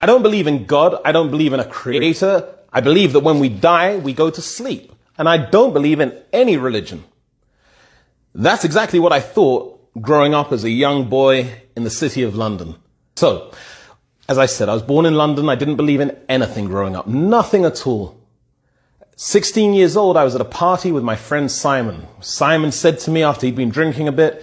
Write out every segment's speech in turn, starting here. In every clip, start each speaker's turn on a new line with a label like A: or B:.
A: I don't believe in God. I don't believe in a creator. I believe that when we die, we go to sleep. And I don't believe in any religion. That's exactly what I thought growing up as a young boy in the city of London. So, as I said, I was born in London. I didn't believe in anything growing up. Nothing at all. 16 years old, I was at a party with my friend Simon. Simon said to me after he'd been drinking a bit,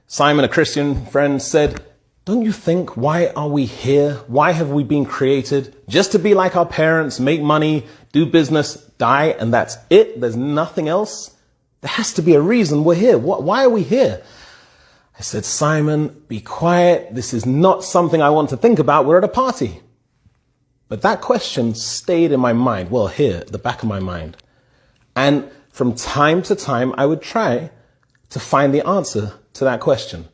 A: Simon, a Christian friend, said, "Don't you think, why are we here? Why have we been created? Just to be like our parents, make money, do business, die, and that's it? There's nothing else? There has to be a reason we're here. Why are we here?" I said, "Simon, be quiet. This is not something I want to think about. We're at a party." But that question stayed in my mind, well, here, at the back of my mind. And from time to time, I would try to find the answer to that question.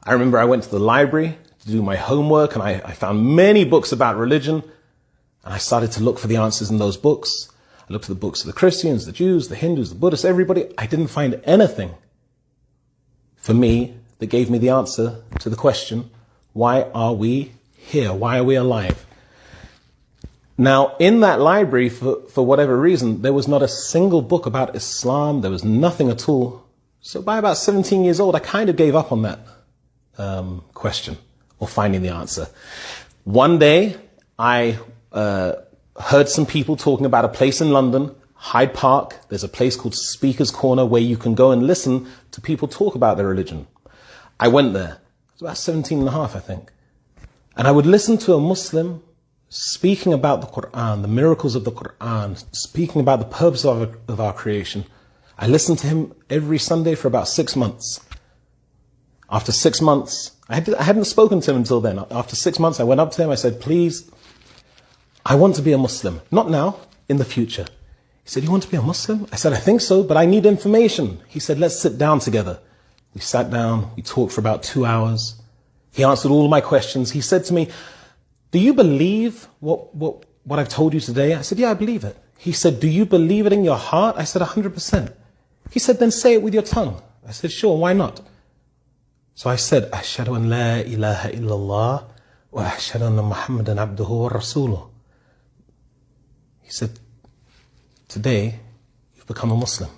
A: I remember I went to the library to do my homework, and I found many books about religion, and I started to look for the answers in those books. I looked at the books of the Christians, the Jews, the Hindus, the Buddhists, everybody. I didn't find anything for me that gave me the answer to the question, why are we here? Why are we alive? Now, in that library, for whatever reason, there was not a single book about Islam. There was nothing at all. So by about 17 years old, I kind of gave up on that question or finding the answer. One day, I heard some people talking about a place in London, Hyde Park. There's a place called Speaker's Corner where you can go and listen to people talk about their religion. I went there. I was about 17 and a half, I think. And I would listen to a Muslim speaking about the Quran, the miracles of the Quran, speaking about the purpose of our creation. I listened to him every Sunday for about 6 months. After 6 months, I hadn't spoken to him until then. After 6 months, I went up to him. I said, "Please, I want to be a Muslim. Not now, in the future." He said, "You want to be a Muslim?" I said, "I think so, but I need information." He said, "Let's sit down together." We sat down. We talked for about 2 hours. He answered all of my questions. He said to me, "Do you believe what I've told you today?" I said, "Yeah, I believe it." He said, "Do you believe it in your heart?" I said, 100%. He said, "Then say it with your tongue." I said, "Sure, why not?" So I said, "Ashhadu an la ilaha illallah wa ashhadu anna Muhammadan abduhu wa rasuluh." He said, "Today, you've become a Muslim."